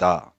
하겠습니다.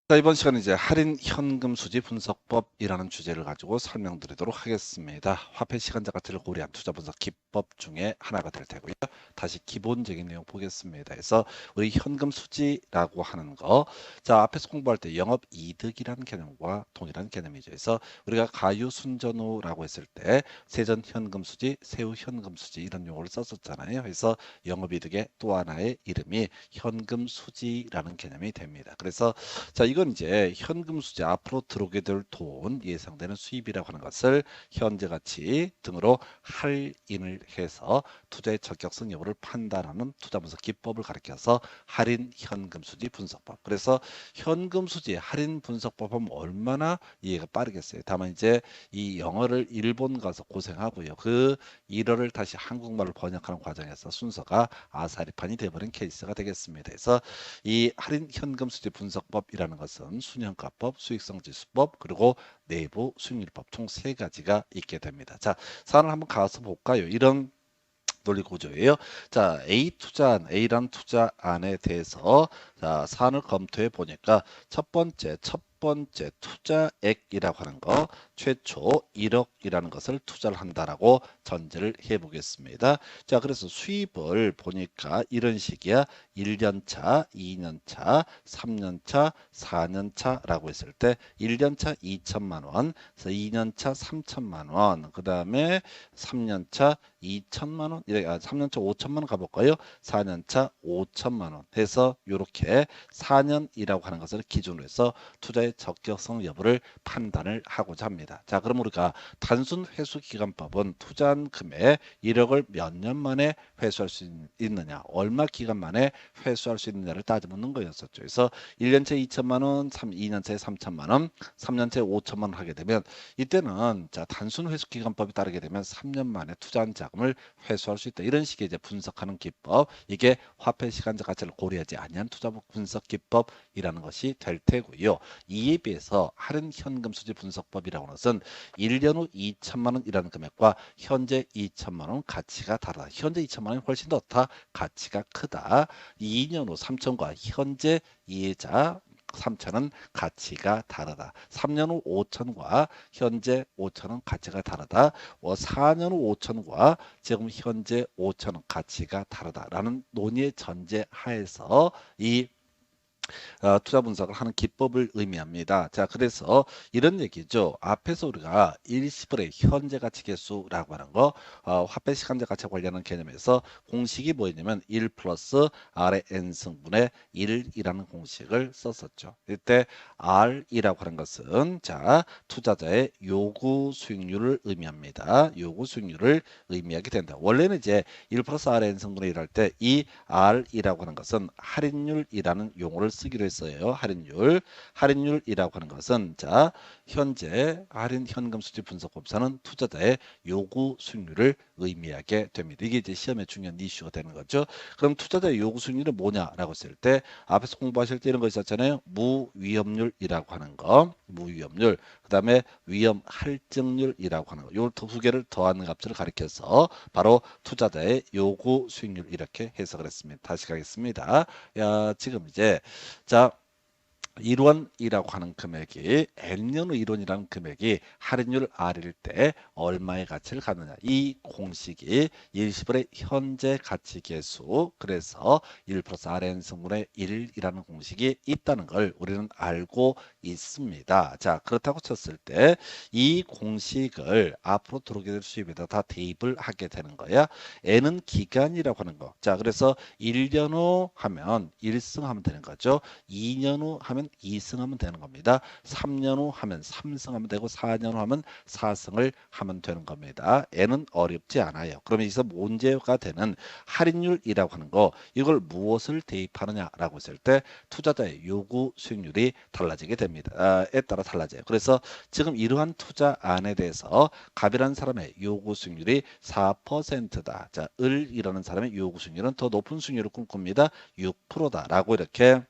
자, 이번 시간은 이제 할인 현금 수지 분석법이라는 주제를 가지고 설명드리도록 하겠습니다. 화폐 시간적 가치를 고려한 투자 분석 기법 중에 하나가 될 테고요. 다시 기본적인 내용 보겠습니다. 그래서 우리 현금 수지라고 하는 거, 자, 앞에서 공부할 때 영업 이득이라는 개념과 동일한 개념이죠. 그래서 우리가 가유순전후라고 했을 때 세전 현금 수지, 세후 현금 수지 이런 용어를 썼었잖아요. 그래서 영업 이득의 또 하나의 이름이 현금 수지라는 개념이 됩니다. 그래서 자, 이건 이제 현금 수지 앞으로 들어오게 될 돈, 예상되는 수입이라고 하는 것을 현재 가치 등으로 할인을 해서 투자의 적격성 여부를 판단하는 투자 분석 기법을 가리켜서 할인 현금 수지 분석법. 그래서 현금 수지 할인 분석법 하면 얼마나 이해가 빠르겠어요. 다만 이제 이 영어를 일본 가서 고생하고요. 그 일어를 다시 한국말로 번역하는 과정에서 순서가 아사리판이 돼버린 케이스가 되겠습니다. 그래서 이 할인 현금 수지 분석법이라는 것은 순현가법, 수익성지수법, 그리고 내부 수익률법 총 세 가지가 있게 됩니다. 자, 사안을 한번 가서 볼까요? 이런 논리 구조예요. 자, A라는 투자안에 대해서 자, 사안을 검토해 보니까 첫 번째 투자액이라고 하는 거 최초 1억이라는 것을 투자를 한다라고 전제를 해 보겠습니다. 자, 그래서 수입을 보니까 이런 식이야. 1년차, 2년차, 3년차, 4년차라고 했을 때 1년차 2천만 원, 2년차 3천만 원, 그 다음에 3년차 2천만 원, 3년차 5천만 원 가볼까요? 4년차 5천만 원 해서 이렇게 4년이라고 하는 것을 기준으로 해서 투자의 적격성 여부를 판단을 하고자 합니다. 자, 그럼 우리가 단순 회수 기간법은 투자한 금액 1억을 몇 년 만에 회수할 수 있느냐, 얼마 기간 만에 회수할 수 있느냐를 따져묻는 거였었죠. 그래서 1년째 2천만 원, 2년째 3천만 원, 3년째 5천만 원 하게 되면 이때는 자, 단순 회수 기간법이 따르게 되면 3년 만에 투자한 자금을 회수할 수 있다. 이런 식의 이제 분석하는 기법, 이게 화폐 시간적 가치를 고려하지 아니한 투자 분석 기법이라는 것이 될 테고요. 이에 비해서 할인 현금 수지 분석법이라고 하는 것은 1년 후 2천만 원이라는 금액과 현재 2천만 원 가치가 다르다. 현재 2천만 원이 훨씬 더 가치가 크다. 2년 후 3천과 현재 이해자 3천은 가치가 다르다. 3년 후 5천과 현재 5천은 가치가 다르다. 4년 후 5천과 지금 현재 5천은 가치가 다르다라는 논의의 전제 하에서 이 투자 분석을 하는 기법을 의미합니다. 자, 그래서 이런 얘기죠. 앞에서 우리가 일시불의 현재 가치 계수라고 하는 거, 화폐 시간제 가치와 관련한 개념에서 공식이 뭐였냐면 1 플러스 R의 N승분의 1이라는 공식을 썼었죠. 이때 R이라고 하는 것은 자, 투자자의 요구 수익률을 의미합니다. 요구 수익률을 의미하게 된다. 원래는 이제 1 플러스 R의 N승분의 1 할 때 이 R이라고 하는 것은 할인율이라는 용어를 쓰기로 했어요. 할인율이라고 하는 것은 자, 현재 할인 현금 수지 분석법사는 투자자의 요구 수익률을 의미하게 됩니다. 이게 이제 시험에 중요한 이슈가 되는 거죠. 그럼 투자자의 요구 수익률은 뭐냐라고 했을 때 앞에서 공부하실 때 이런 거 있었잖아요. 무위험률이라고 하는 거, 무위험률. 그다음에 위험 할증률이라고 하는 거. 요 두 개를 더하는 값을 가리켜서 바로 투자자의 요구 수익률 이렇게 해석을 했습니다. 다시 가겠습니다. 야, 지금 이제 자, 1원이라고 하는 금액이 N년 후 1원이라는 금액이 할인율 R일 때 얼마의 가치를 갖느냐. 이 공식이 일시불의 현재 가치 계수, 그래서 1 플러스 Rn 승분의 1이라는 공식이 있다는 걸 우리는 알고 있습니다. 자, 그렇다고 쳤을 때 이 공식을 앞으로 들어오게 될 수입에다 다 대입을 하게 되는 거야. N은 기간이라고 하는 거. 자, 그래서 1년 후 하면 1승 하면 되는 거죠. 2년 후 하면 2승 하면 되는 겁니다. 3년 후 하면 3승 하면 되고 4년 후 하면 4승을 하면 되는 겁니다. N은 어렵지 않아요. 그러면 여기서 문제가 되는 할인율이라고 하는 거, 이걸 무엇을 대입하느냐라고 했을 때 투자자의 요구 수익률이 달라지게 됩니다. 에 따라 달라져요. 그래서 지금 이러한 투자안에 대해서 갑이라는 사람의 요구 수익률이 4%다. 자, 을이라는 사람의 요구 수익률은 더 높은 수익률을 꿈꿉니다. 6%다라고 이렇게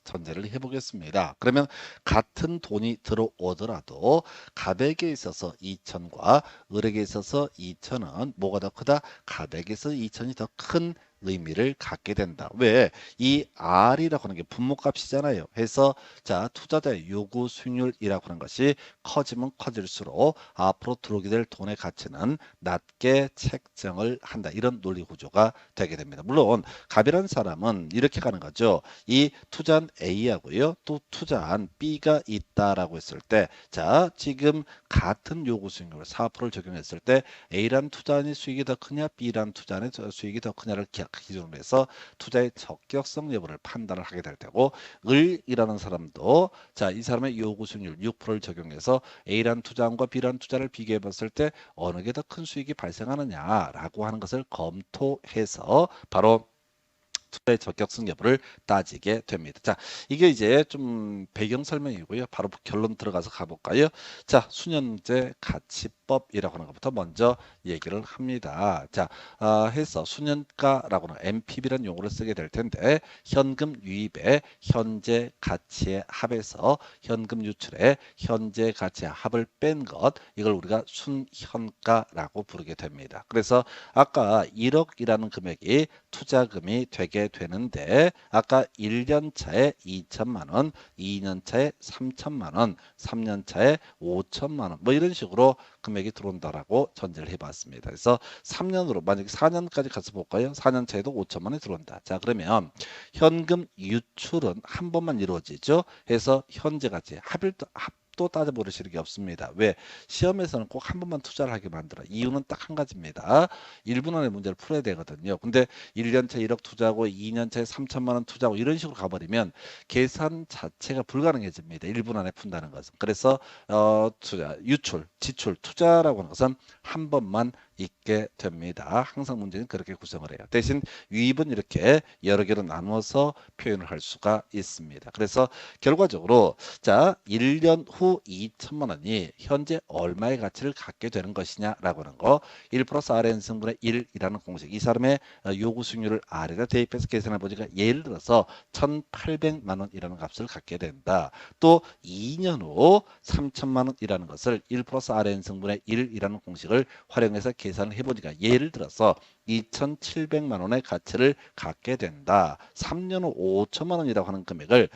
전제를 해보겠습니다. 그러면 같은 돈이 들어오더라도 가백에 있어서 2천과 을에게 있어서 2천은 뭐가 더 크다? 가백에서 2천이 더 큰 의미를 갖게 된다. 왜? 이 R이라고 하는 게 분모값이잖아요. 해서 자, 투자자의 요구 수익률이라고 하는 것이 커지면 커질수록 앞으로 들어오게 될 돈의 가치는 낮게 책정을 한다. 이런 논리 구조가 되게 됩니다. 물론 갑이라는 사람은 이렇게 가는 거죠. 이 투자한 A하고요. 또 투자한 B가 있다라고 했을 때 자, 지금 같은 요구 수익률 4%를 적용했을 때 A란 투자안의 수익이 더 크냐 B란 투자안의 수익이 더 크냐를 기준으로 해서 투자의 적격성 여부를 판단을 하게 될 테고 을이라는 사람도 자, 이 사람의 요구 수익률 6%를 적용해서 A란 투자안과 B란 투자를 비교해 봤을 때 어느 게 더 큰 수익이 발생하느냐라고 하는 것을 검토해서 바로 투자의 적격성 여부를 따지게 됩니다. 자, 이게 이제 좀 배경 설명이고요. 바로 결론 들어가서 가볼까요? 자, 수년제 가치법이라고 하는 것부터 먼저 얘기를 합니다. 자, 해서 수년가라고 하는 MPB라는 용어를 쓰게 될 텐데 현금 유입에 현재 가치의 합에서 현금 유출에 현재 가치의 합을 뺀 것, 이걸 우리가 순현가라고 부르게 됩니다. 그래서 아까 1억이라는 금액이 투자금이 되게 되는데 아까 1년 차에 2천만 원, 2년 차에 3천만 원, 3년 차에 5천만 원, 뭐 이런 식으로 금액이 들어온다라고 전제를 해봤습니다. 그래서 3년으로 만약에 4년까지 가서 볼까요? 4년 차에도 5천만 원이 들어온다. 자, 그러면 현금 유출은 한 번만 이루어지죠. 해서 현재 가치 합도 따져보시는 게 없습니다. 왜? 시험에서는 꼭 한 번만 투자를 하게 만들어. 이유는 딱 한 가지입니다. 1분 안에 문제를 풀어야 되거든요. 근데 1년차 1억 투자하고 2년차에 3천만 원 투자하고 이런 식으로 가버리면 계산 자체가 불가능해집니다. 1분 안에 푼다는 것은. 그래서 투자, 유출, 지출, 투자라고 하는 것은 한 번만 있게 됩니다. 항상 문제는 그렇게 구성을 해요. 대신 유입은 이렇게 여러 개로 나누어서 표현을 할 수가 있습니다. 그래서 결과적으로 자, 1년 후 2천만 원이 현재 얼마의 가치를 갖게 되는 것이냐라고 하는 거, 1 플러스 Rn승분의 1이라는 공식, 이 사람의 요구 수익률을 R에다 대입해서 계산해 보니까 예를 들어서 1,800만 원이라는 값을 갖게 된다. 또 2년 후 3천만 원이라는 것을 1 플러스 Rn승분의 1이라는 공식을 활용해서 계산을 해보니까 예를 들어서 2,700만 원의 가치를 갖게 된다. 3년 후 5천만 원이라고 하는 금액을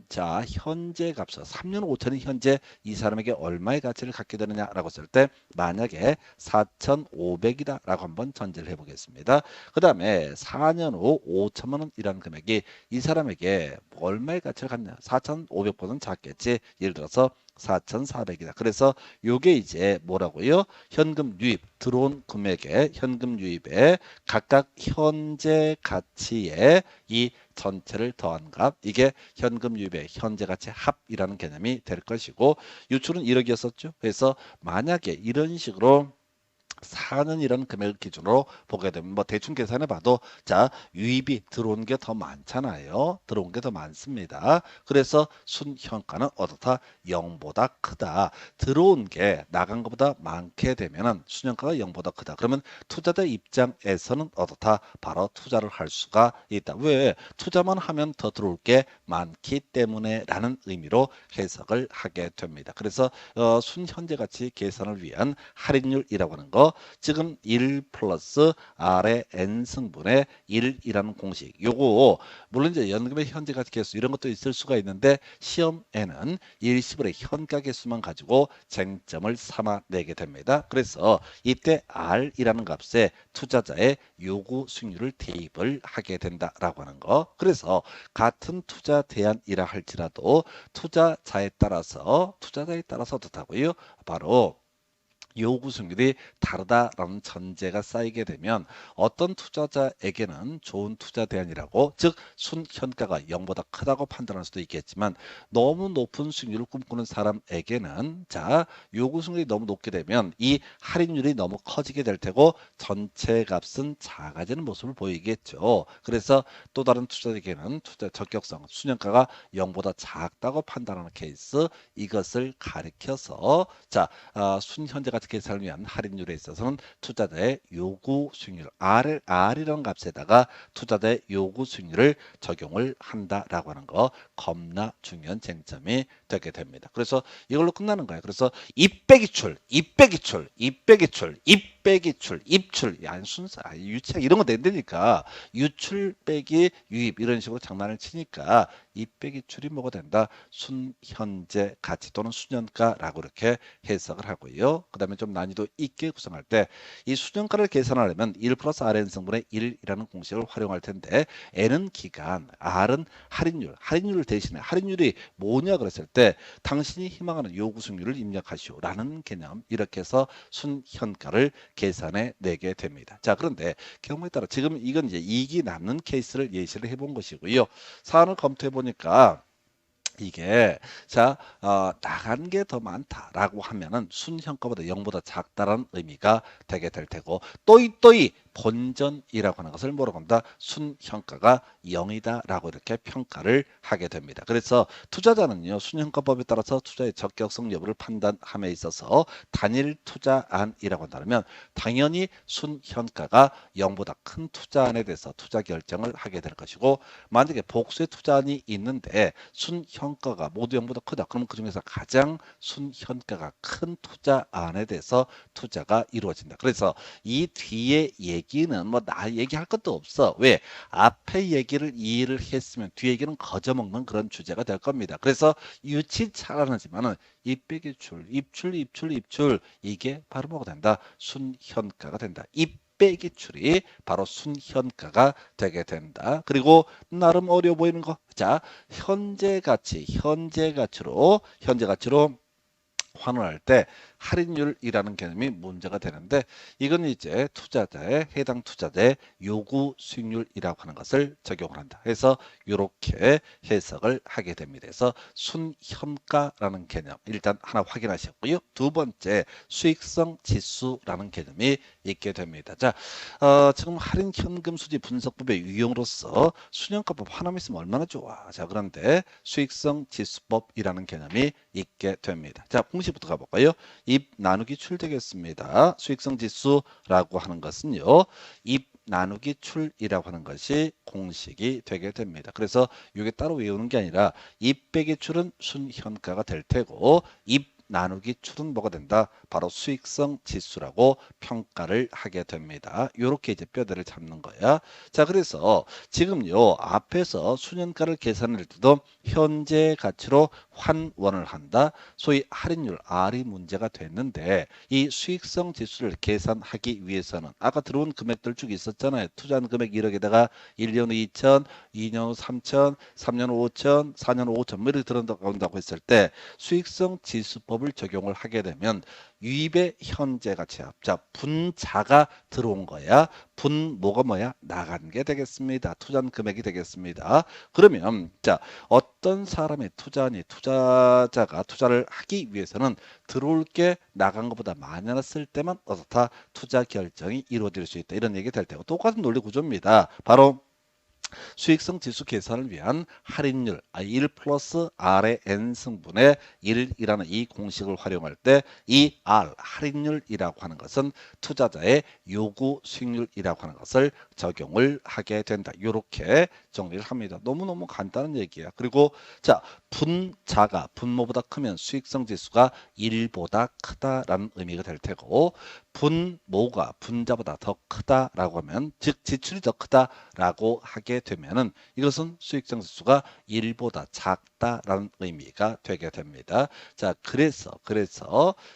자, 현재 값으로 3년 후 5천이 현재 이 사람에게 얼마의 가치를 갖게 되느냐라고 했을 때 만약에 4,500이다라고 한번 전제를 해보겠습니다. 그 다음에 4년 후 5천만 원이라는 금액이 이 사람에게 얼마의 가치를 갖냐? 4,500보다는 작겠지. 예를 들어서 4,400이다. 그래서 요게 이제 뭐라고요? 현금 유입, 들어온 금액의 현금 유입에 각각 현재 가치에 이 전체를 더한 값, 이게 현금 유입의 현재 가치 합이라는 개념이 될 것이고, 유출은 1억이었었죠. 그래서 만약에 이런 식으로 4년이라는 금액을 기준으로 보게 되면 뭐 대충 계산해 봐도 자, 유입이 들어온 게 더 많잖아요. 들어온 게 더 많습니다. 그래서 순현가는 어떻다? 0보다 크다. 들어온 게 나간 것보다 많게 되면은 순현가가 0보다 크다. 그러면 투자자 입장에서는 어떻다? 바로 투자를 할 수가 있다. 왜? 투자만 하면 더 들어올 게 많기 때문에 라는 의미로 해석을 하게 됩니다. 그래서 순현재 가치 계산을 위한 할인율이라고 하는 거, 지금 1 플러스 R의 N승분의 1이라는 공식, 요거 물론 이제 연금의 현재 가치 개수 이런 것도 있을 수가 있는데 시험에는 일시불의 현가 개수만 가지고 쟁점을 삼아 내게 됩니다. 그래서 이때 R이라는 값에 투자자의 요구 수익률을 대입을 하게 된다라고 하는 거. 그래서 같은 투자 대안이라 할지라도 투자자에 따라서 어떻다고요? 바로 요구 수익률이 다르다라는 전제가 쌓이게 되면 어떤 투자자에게는 좋은 투자 대안이라고, 즉 순현가가 0보다 크다고 판단할 수도 있겠지만 너무 높은 수익률을 꿈꾸는 사람에게는 자, 요구 수익률이 너무 높게 되면 이 할인율이 너무 커지게 될 테고 전체 값은 작아지는 모습을 보이겠죠. 그래서 또 다른 투자자에게는 투자 적격성 순현가가 0보다 작다고 판단하는 케이스, 이것을 가리켜서 자, 순현재 가치 계산을 위한 할인율에 있어서는 투자자의 요구 수익률 R이라는 값에다가 투자자의 요구 수익률을 적용을 한다라고 하는 거 겁나 중요한 쟁점이 되게 됩니다. 그래서 이걸로 끝나는 거예요. 그래서 입 빼기 출, 입 빼기 출, 입 빼기 출, 입 빼기 출, 입출, 순서, 유책 이런 거 된다니까 유출 빼기 유입 이런 식으로 장난을 치니까 입 빼기 출이 뭐가 된다? 순현재 가치 또는 순현가라고 이렇게 해석을 하고요. 그 다음에 좀 난이도 있게 구성할 때 이 순현가를 계산하려면 1 플러스 Rn 승분의 1이라는 공식을 활용할 텐데 N은 기간, R은 할인율 대신에 할인율이 뭐냐 그랬을 때 당신이 희망하는 요구 수익률을 입력하시오라는 개념 이렇게 해서 순현가를 계산해 내게 됩니다. 자, 그런데 경우에 따라 지금 이건 이제 이익이 남는 케이스를 예시를 해본 것이고요. 사안을 검토해 보니까 이게 나간 게 더 많다라고 하면은 순현가보다 0보다 작다라는 의미가 되게 될 테고 또이 본전이라고 하는 것을 뭐라고 한다? 순현가가 0이다라고 이렇게 평가를 하게 됩니다. 그래서 투자자는요 순현가법에 따라서 투자의 적격성 여부를 판단함에 있어서 단일 투자안이라고 한다면 당연히 순현가가 0보다 큰 투자안에 대해서 투자 결정을 하게 될 것이고 만약에 복수의 투자안이 있는데 순현가가 모두 0보다 크다. 그러면 그 중에서 가장 순현가가 큰 투자안에 대해서 투자가 이루어진다. 그래서 이 뒤에 얘기는 뭐 나 얘기할 것도 없어. 왜? 앞에 얘기를 이해를 했으면 뒤 얘기는 거저먹는 그런 주제가 될 겁니다. 그래서 유치차라는지만은 입 빼기 출, 입출 이게 바로 뭐가 된다? 순현가가 된다. 입 빼기 출이 바로 순현가가 되게 된다. 그리고 나름 어려워 보이는 거. 자, 현재 가치로 환원할 때 할인율이라는 개념이 문제가 되는데 이건 이제 해당 투자자의 요구 수익률이라고 하는 것을 적용을 한다. 그래서 이렇게 해석을 하게 됩니다. 그래서 순현가라는 개념 일단 하나 확인하셨고요. 두 번째 수익성 지수라는 개념이 있게 됩니다. 자, 지금 할인 현금 수지 분석법의 유형으로서 순현가법 하나만 있으면 얼마나 좋아. 자, 그런데 수익성 지수법이라는 개념이 있게 됩니다. 자, 공식부터 가볼까요? 입 나누기 출 되겠습니다. 수익성 지수라고 하는 것은요. 입 나누기 출이라고 하는 것이 공식이 되게 됩니다. 그래서 이게 따로 외우는 게 아니라 입 빼기 출은 순현가가 될 테고 입 나누기 출은 뭐가 된다? 바로 수익성 지수라고 평가를 하게 됩니다. 이렇게 이제 뼈대를 잡는 거야. 자, 그래서 지금요 앞에서 순현가를 계산할 때도 현재 가치로 환원을 한다. 소위 할인율 R이 문제가 됐는데 이 수익성 지수를 계산하기 위해서는 아까 들어온 금액들 쭉 있었잖아요. 투자한 금액 1억에다가 1년 후 2천, 2년 후 3천, 3년 후 5천, 4년 후 5천 뭐 이렇게 들어온다고 했을 때 수익성 지수법을 적용을 하게 되면 유입의 현재 가치야. 자, 분자가 들어온 거야. 분모가 뭐야? 나간 게 되겠습니다. 투자한 금액이 되겠습니다. 그러면 자, 어떤 사람의 투자자가 투자를 하기 위해서는 들어올 게 나간 것보다 많이 나왔을 때만 어떻다 투자 결정이 이루어질 수 있다. 이런 얘기 될 테고 똑같은 논리 구조입니다. 바로 수익성 지수 계산을 위한 할인율 1 플러스 R의 N 승분의 1이라는 이 공식을 활용할 때 이 R 할인율이라고 하는 것은 투자자의 요구 수익률이라고 하는 것을 적용을 하게 된다. 이렇게 정리를 합니다. 너무너무 간단한 얘기야. 그리고 자, 분모보다 크면 수익성 지수가 1보다 크다라는 의미가 될 테고 분모가 분자보다 더 크다라고 하면 즉 지출이 더 크다라고 하게 되면은 이것은 수익성 지수가 1보다 작다라는 의미가 되게 됩니다. 자, 그래서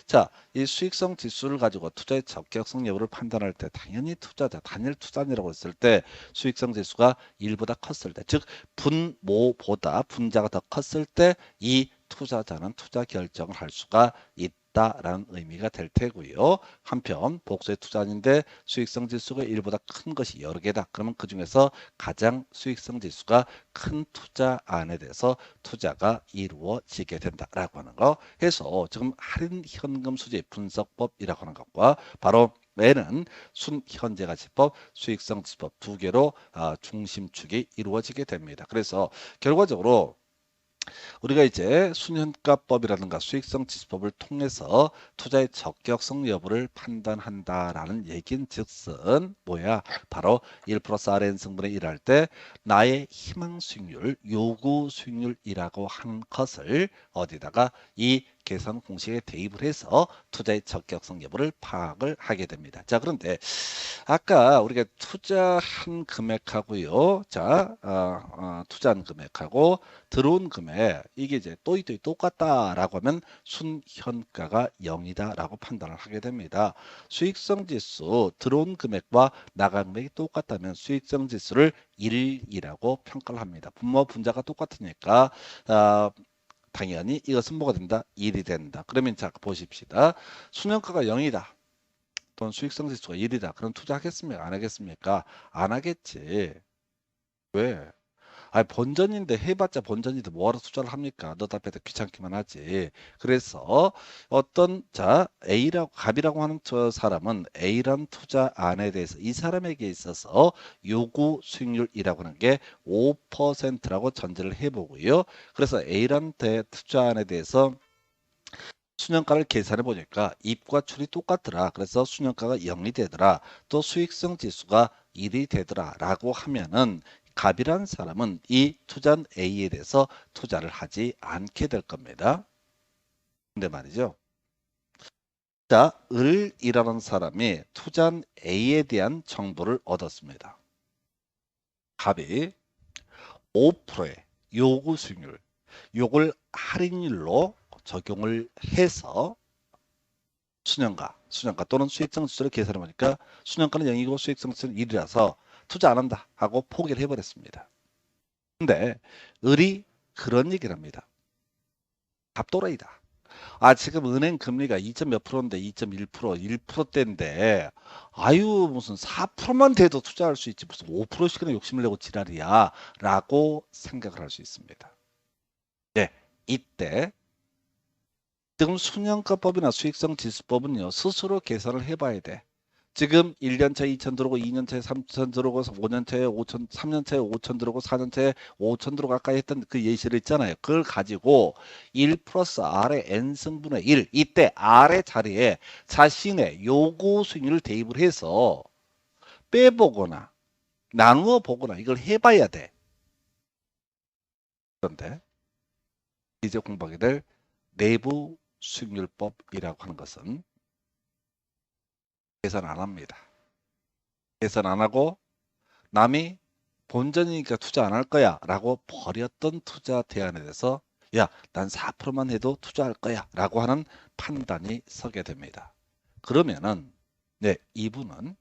자, 이 수익성 지수를 가지고 투자의 적격성 여부를 판단할 때 당연히 단일 투자이라고 했을 때 수익성 지수가 1보다 컸을 때 즉 분모보다 분자가 더 컸을 때 이 투자자는 투자 결정을 할 수가 있다라는 의미가 될 테고요. 한편 복수의 투자인데 수익성 지수가 1보다 큰 것이 여러 개다. 그러면 그 중에서 가장 수익성 지수가 큰 투자안에 대해서 투자가 이루어지게 된다라고 하는 거 해서 지금 할인 현금 수지 분석법이라고 하는 것과 바로 N은 순현재가치법, 수익성 지수법 두 개로 중심축이 이루어지게 됩니다. 그래서 결과적으로 우리가 이제 순현가법이라든가 수익성 지수법을 통해서 투자의 적격성 여부를 판단한다라는 얘긴 즉슨 뭐야? 바로 1 플러스 Rn 승분의 1 할 때 나의 희망 수익률, 요구 수익률이라고 한 것을 어디다가 이 계산 공식에 대입을 해서 투자의 적격성 여부를 파악을 하게 됩니다. 자, 그런데 아까 우리가 투자한 금액하고요. 자, 투자한 금액하고 들어온 금액 이게 이제 또이또이 똑같다라고 하면 순현가가 0이다라고 판단을 하게 됩니다. 수익성 지수 들어온 금액과 나간 금액이 똑같다면 수익성 지수를 1이라고 평가를 합니다. 분모 분자가 똑같으니까 당연히 이것은 뭐가 된다? 1이 된다. 그러면 자 보십시다. 순현가가 0이다. 또는 수익성 지수가 1이다. 그럼 투자하겠습니까? 안 하겠습니까? 안 하겠지. 왜? 아니 본전인데 해봤자 본전인데 뭐하러 투자를 합니까? 너답해도 귀찮기만 하지. 그래서 어떤 자 A라고 갑이라고 하는 저 사람은 A란 투자안에 대해서 이 사람에게 있어서 요구 수익률이라고 하는 게 5%라고 전제를 해보고요. 그래서 A란 투자안에 대해서 순현가를 계산해 보니까 입과 출이 똑같더라. 그래서 순현가가 0이 되더라. 또 수익성 지수가 1이 되더라. 라고 하면은 갑이라는 사람은 이 투자한 A에 대해서 투자를 하지 않게 될 겁니다. 근데 말이죠. 자, 을이라는 사람이 투자한 A에 대한 정보를 얻었습니다. 갑이 5%의 요구 수익률, 요걸 할인율로 적용을 해서 순현가 또는 수익성 지수를 계산해 보니까 순현가는 0이고 수익성 지수는 1이라서 투자 안 한다 하고 포기를 해버렸습니다. 근데 을이 그런 얘기를 합니다. 갑도라이다. 지금 은행 금리가 2점 몇 프로인데 2.1%, 1%대인데 아유 무슨 4%만 돼도 투자할 수 있지 무슨 5%씩이나 욕심을 내고 지랄이야 라고 생각을 할 수 있습니다. 네, 이때 지금 순현가법이나 수익성 지수법은요 스스로 계산을 해봐야 돼. 지금 1년차에 2천 들어오고 2년차에 3천 들어오고 5년차에 5천 3년차에 5천 들어오고 4년차에 5천 들어오고 아까 했던 그 예시를 있잖아요. 그걸 가지고 1 플러스 R의 N승분의 1 이때 R의 자리에 자신의 요구 수익률을 대입을 해서 빼보거나 나누어 보거나 이걸 해봐야 돼. 그런데 이제 공부하게 될 내부 수익률법이라고 하는 것은 계산 안 합니다. 계산 안 하고 남이 본전이니까 투자 안 할 거야 라고 버렸던 투자 대안에 대해서 야, 난 4%만 해도 투자할 거야 라고 하는 판단이 서게 됩니다. 그러면은 네, 이분은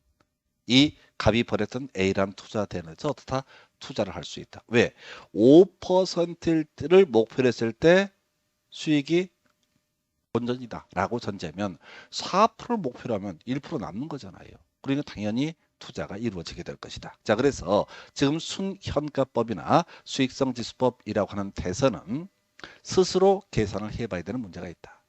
이 갑이 버렸던 A라는 투자 대안에서 어떻다? 투자를 할 수 있다. 왜? 5%를 목표로 했을 때 수익이 본전이다 라고 전제하면 4%를 목표로 하면 1% 남는 거잖아요. 그러니까 당연히 투자가 이루어지게 될 것이다. 자, 그래서 지금 순현가법이나 수익성 지수법이라고 하는 대선은 스스로 계산을 해봐야 되는 문제가 있다.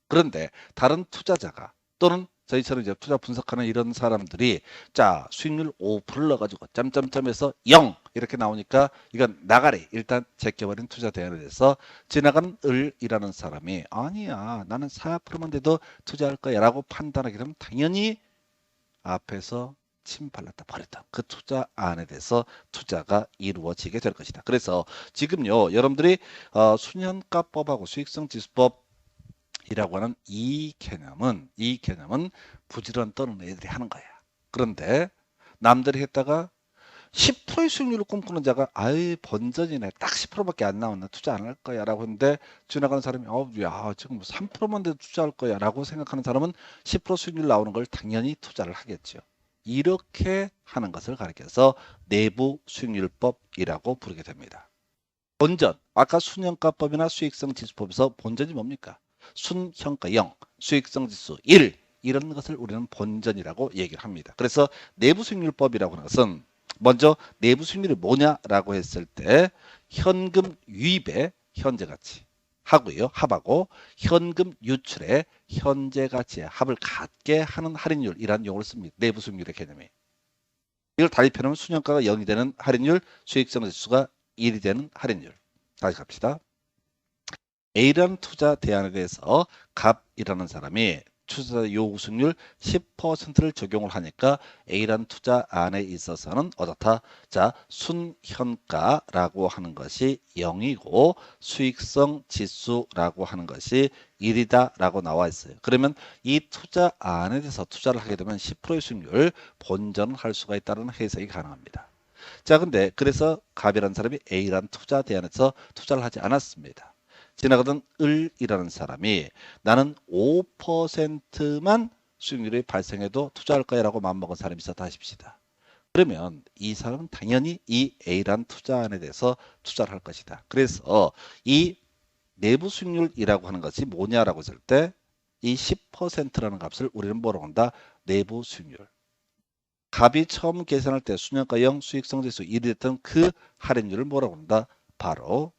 그런데 다른 투자자가 또는 저희처럼 이제 투자 분석하는 이런 사람들이 자 수익률 5%를 넣어가지고 점점점에서 0 이렇게 나오니까 이건 나가리 일단 제껴버린 투자 대안에 대해서 지나가는 을이라는 사람이 아니야 나는 4%만 돼도 투자할 거야 라고 판단하게 되면 당연히 앞에서 침 발랐다 버렸다 그 투자안에 대해서 투자가 이루어지게 될 것이다. 그래서 지금요 여러분들이 순현가법하고 수익성 지수법 이라고 하는 이 개념은 부지런 떠는 애들이 하는 거야. 그런데 남들이 했다가 10%의 수익률을 꿈꾸는 자가 아예 번전이네 딱 10%밖에 안 나왔나 투자 안 할 거야 라고 했는데 지나가는 사람이 야 지금 3%만 돼도 투자할 거야 라고 생각하는 사람은 10% 수익률 나오는 걸 당연히 투자를 하겠죠. 이렇게 하는 것을 가리켜서 내부 수익률법이라고 부르게 됩니다. 본전 아까 순현가법이나 수익성 지수법에서 본전이 뭡니까? 순현가 0, 수익성 지수 1 이런 것을 우리는 본전이라고 얘기를 합니다. 그래서 내부 수익률법이라고 하는 것은 먼저 내부 수익률이 뭐냐라고 했을 때 현금 유입의 현재 가치 하고요. 합하고 현금 유출의 현재 가치의 합을 갖게 하는 할인율이라는 용어를 씁니다. 내부 수익률의 개념이. 이걸 달리펴놓으면 순현가가 0이 되는 할인율, 수익성 지수가 1이 되는 할인율. 다시 갑시다. A라는 투자 대안에 대해서 갑이라는 사람이 투자 요구 수익률 10%를 적용을 하니까 A라는 투자 안에 있어서는 어떻다? 자, 순현가라고 하는 것이 0이고 수익성 지수라고 하는 것이 1이다라고 나와 있어요. 그러면 이 투자 안에 대해서 투자를 하게 되면 10%의 수익률 본전을 할 수가 있다는 해석이 가능합니다. 자, 근데 그래서 갑이라는 사람이 A라는 투자 대안에서 투자를 하지 않았습니다. 지나가던 을이라는 사람이 나는 5%만 수익률이 발생해도 투자할 거야라고 마음먹은 사람이 있었다 하십시다. 그러면 이 사람은 당연히 이 A라는 투자안에 대해서 투자를 할 것이다. 그래서 이 내부 수익률이라고 하는 것이 뭐냐라고 했을 때 이 10%라는 값을 우리는 뭐라고 한다? 내부 수익률. 갑이 처음 계산할 때 수년가 0 수익성 지수 1이 됐던 그 할인율을 뭐라고 한다? 바로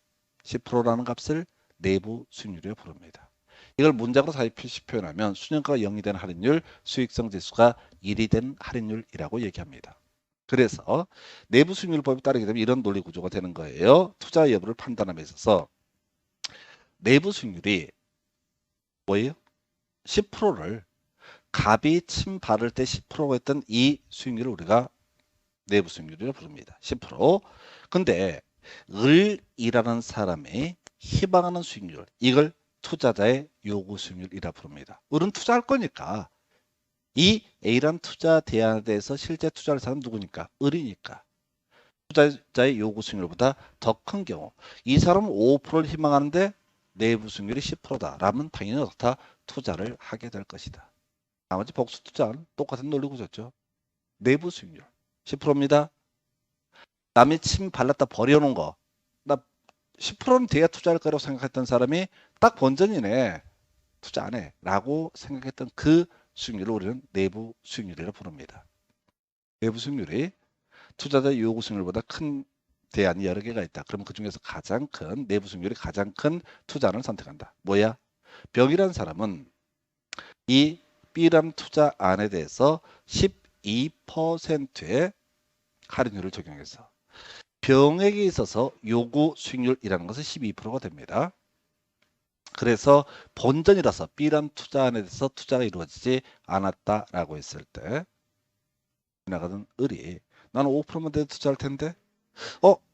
10%라는 값을 내부 수익률이라고 부릅니다. 이걸 문장으로 다시 표현하면 수년가가 0이 된 할인율, 수익성 지수가 1이 된 할인율이라고 얘기합니다. 그래서 내부 수익률법에 따르게 되면 이런 논리 구조가 되는 거예요. 투자 여부를 판단함에 있어서 내부 수익률이 뭐예요? 10%를 갑이 침 바를 때 10%가 했던 이 수익률을 우리가 내부 수익률이라고 부릅니다. 10%. 근데 을이라는 사람이 희망하는 수익률, 이걸 투자자의 요구 수익률이라 부릅니다. 을은 투자할 거니까 이 A란 투자 대안에 대해서 실제 투자를 사는 누구니까? 을이니까. 투자자의 요구 수익률보다 더 큰 경우 이 사람은 5%를 희망하는데 내부 수익률이 10%다. 라면 당연히 어떻다? 투자를 하게 될 것이다. 나머지 복수 투자는 똑같은 논리 구조죠. 내부 수익률 10%입니다. 남이 침 발랐다 버려놓은 거. 나 10%는 돼야 투자할 거라고 생각했던 사람이 딱 본전이네. 투자 안 해. 라고 생각했던 그 수익률을 우리는 내부 수익률이라고 부릅니다. 내부 수익률이 투자자 요구 수익률보다 큰 대안이 여러 개가 있다. 그러면 그 중에서 가장 큰 내부 수익률이 가장 큰 투자를 선택한다. 뭐야? 병이라는 사람은 이 B라는 투자 안에 대해서 12%의 할인율을 적용해서 병액에 있어서 요구 수익률이라는 것은 12%가 됩니다. 그래서 본전이라서 B란 투자안에 대해서 투자가 이루어지지 않았다라고 했을 때 지나가던 을이 나는 5%만 돼도 투자할 텐데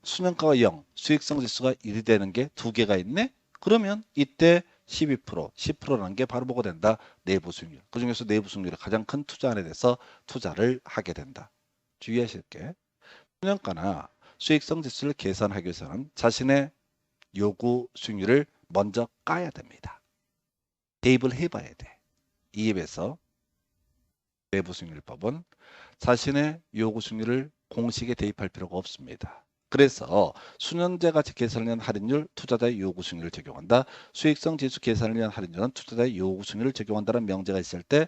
수년가가 0, 수익성 지수가 1이 되는 게 두 개가 있네? 그러면 이때 12%, 10%라는 게 바로 뭐가 된다? 내부 수익률. 그 중에서 내부 수익률이 가장 큰 투자안에 대해서 투자를 하게 된다. 주의하실 게 수년가나 수익성 지수를 계산하기 위해서는 자신의 요구 수익률을 먼저 까야 됩니다. 대입을 해봐야 돼. 이에 비해서 내부 수익률법은 자신의 요구 수익률을 공식에 대입할 필요가 없습니다. 그래서 수년제 가치 계산을 위한 할인율, 투자자의 요구 수익률을 적용한다. 수익성 지수 계산을 위한 할인율은 투자자의 요구 수익률을 적용한다는 명제가 있을 때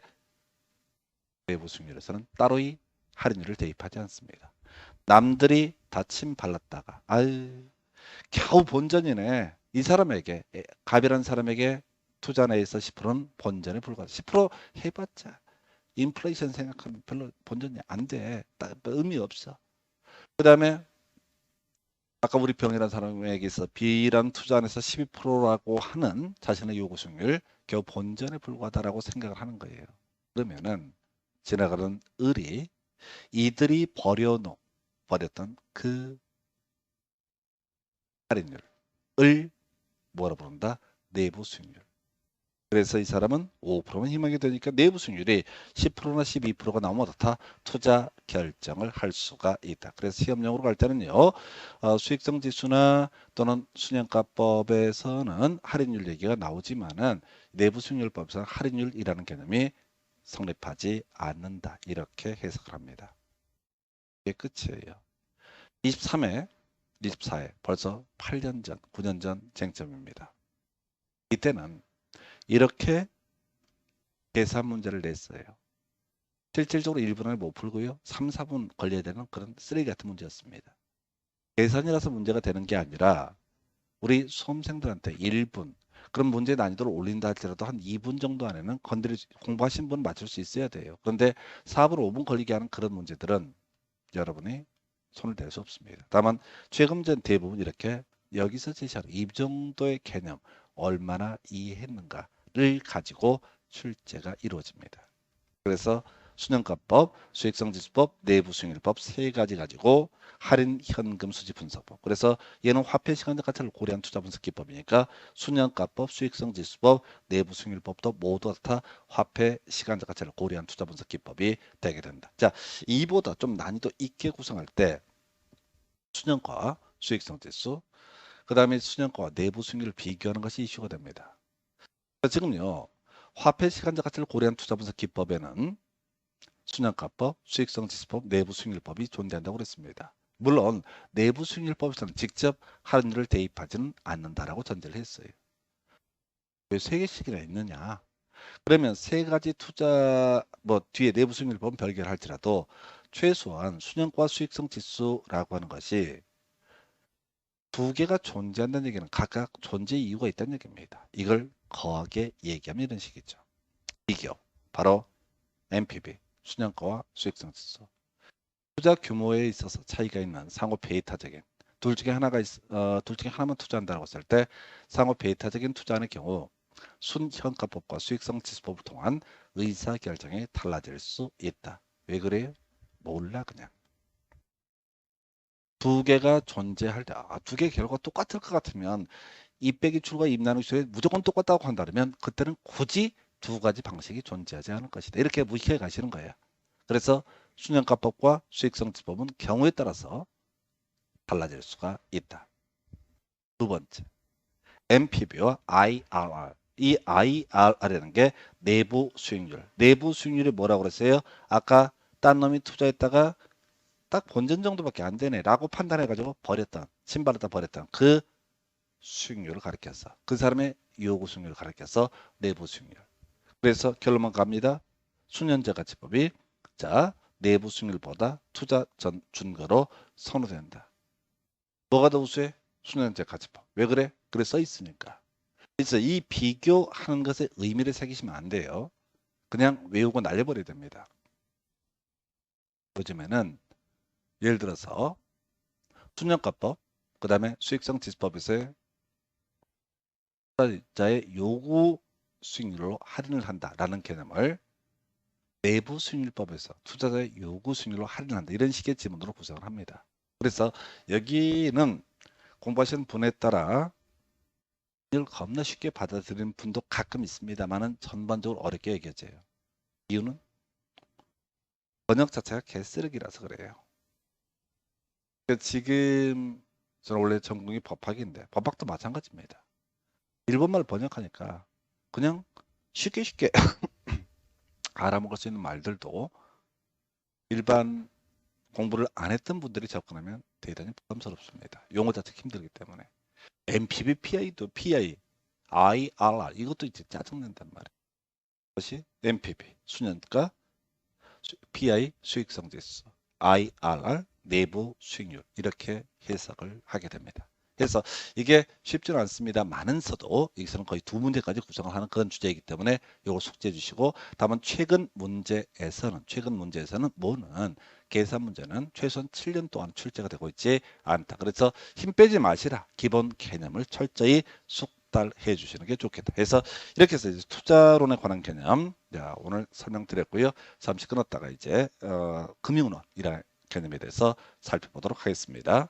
내부 수익률에서는 따로이 할인율을 대입하지 않습니다. 남들이 다 침 발랐다가 아유 겨우 본전이네. 이 사람에게 갑이라는 사람에게 투자 내에서 10%는 본전에 불과하다. 10% 해봤자 인플레이션 생각하면 별로 본전이 안 돼. 의미 없어. 그 다음에 아까 우리 병이라는 사람에게 있어 B라는 투자 안에서 12%라고 하는 자신의 요구 수익률 겨우 본전에 불과하다라고 생각을 하는 거예요. 그러면은 지나가는 을이 이들이 버렸던 그 할인율을 뭐라 부른다? 내부 수익률. 그래서 이 사람은 5%만 희망이 되니까 내부 수익률이 10%나 12%가 나오면 어떻다? 투자 결정을 할 수가 있다. 그래서 시험용으로 갈 때는요. 수익성 지수나 또는 순양가법에서는 할인율 얘기가 나오지만은 내부 수익률법에서는 할인율이라는 개념이 성립하지 않는다. 이렇게 해석을 합니다. 이게 끝이에요. 23회, 24회 벌써 8년 전, 9년 전 쟁점입니다. 이때는 이렇게 계산 문제를 냈어요. 실질적으로 1분 안에 못 풀고요. 3, 4분 걸려야 되는 그런 쓰레기 같은 문제였습니다. 계산이라서 문제가 되는 게 아니라 우리 수험생들한테 1분, 그런 문제 난이도를 올린다 할지라도 한 2분 정도 안에는 공부하신 분 맞출 수 있어야 돼요. 그런데 4분, 5분 걸리게 하는 그런 문제들은 여러분이 손을 댈 수 없습니다. 다만 최근 전 대부분 이렇게 여기서 제시하는 이 정도의 개념, 얼마나 이해했는가를 가지고 출제가 이루어집니다. 그래서 수년가법, 수익성지수법, 내부수익률법 세 가지 가지고 할인 현금 수지 분석법. 그래서 얘는 화폐 시간적 가치를 고려한 투자 분석 기법이니까 수년가법, 수익성지수법, 내부수익률법도 모두 다 화폐 시간적 가치를 고려한 투자 분석 기법이 되게 된다. 자, 이보다 좀 난이도 있게 구성할 때 수년과 수익성지수, 그 다음에 수년과 내부수익률을 비교하는 것이 이슈가 됩니다. 지금요, 화폐 시간적 가치를 고려한 투자 분석 기법에는 수년가법, 수익성지수법, 내부수익률법이 존재한다고 그랬습니다. 물론 내부수익률법에서는 직접 할인율을 대입하지는 않는다라고 전제를 했어요. 왜 세 개씩이나 있느냐? 그러면 세 가지 투자 뒤에 내부수익률법은 별개를 할지라도 최소한 수년과 수익성지수라고 하는 것이 두 개가 존재한다는 얘기는 각각 존재 이유가 있다는 얘기입니다. 이걸 거하게 얘기하면 이런 식이죠. 비교, 바로 NPV, 수년가와 수익성지수. 투자 규모에 있어서 차이가 있는 상호 배이타적인 둘 중에 하나만 투자한다고 했을 때 상호 배이타적인 투자의 경우 순현가법과 수익성지수법을 통한 의사결정이 달라질 수 있다. 왜 그래요? 몰라 그냥. 두 개가 존재할 때 두 개 결과가 똑같을 것 같으면 입 빼기 출과 입 나누기 수에 무조건 똑같다고 한다면 그때는 굳이 두 가지 방식이 존재하지 않을 것이다. 이렇게 무식해 가시는 거예요. 그래서 수년가법과 수익성지수법은 경우에 따라서 달라질 수가 있다. 두 번째, NPV와 IRR. 이 IRR이라는 게 내부 수익률. 내부 수익률이 뭐라고 그랬어요? 아까 딴 놈이 투자했다가 딱 본전 정도밖에 안 되네 라고 판단해가지고 신발에다 버렸던 그 수익률을 가리켜서 그 사람의 요구 수익률을 가리켜서 내부 수익률. 그래서 결론만 갑니다. 수년제 가치법이 내부 수익률보다 투자 전 준거로 선호된다. 뭐가 더 우수해? 수년제 가치법. 왜 그래? 그래 써 있으니까. 그래서 이 비교하는 것에 의미를 새기시면 안 돼요. 그냥 외우고 날려버려야 됩니다. 요즘에는 예를 들어서 수년가법, 그 다음에 수익성지수법에서의 투자자의 요구 수익률로 할인을 한다라는 개념을 내부 수익률법에서 투자자의 요구 수익률로 할인한다. 이런 식의 지문으로 구성을 합니다. 그래서 여기는 공부하시는 분에 따라 이걸 겁나 쉽게 받아들이는 분도 가끔 있습니다만은 전반적으로 어렵게 얘기해져요. 이유는 번역 자체가 개쓰레기라서 그래요. 지금 저는 원래 전공이 법학인데 법학도 마찬가지입니다. 일본말 번역하니까 그냥 쉽게 알아먹을 수 있는 말들도 일반 공부를 안 했던 분들이 접근하면 대단히 부담스럽습니다. 용어 자체가 힘들기 때문에. NPV, PI도 PI, IRR 이것도 이제 짜증낸단 말이에요. 그것이 NPV, 수년가, PI, 수익성지수, IRR, 내부 수익률 이렇게 해석을 하게 됩니다. 그래서 이게 쉽지는 않습니다. 많은서도 여기서는 거의 두 문제까지 구성을 하는 그런 주제이기 때문에 이걸 숙지해 주시고 다만 최근 문제에서는 뭐는 계산 문제는 최소한 7년 동안 출제가 되고 있지 않다. 그래서 힘 빼지 마시라. 기본 개념을 철저히 숙달해 주시는 게 좋겠다. 그래서 이렇게 해서 이제 투자론에 관한 개념 오늘 설명드렸고요. 잠시 끊었다가 이제 금융론이라는 개념에 대해서 살펴보도록 하겠습니다.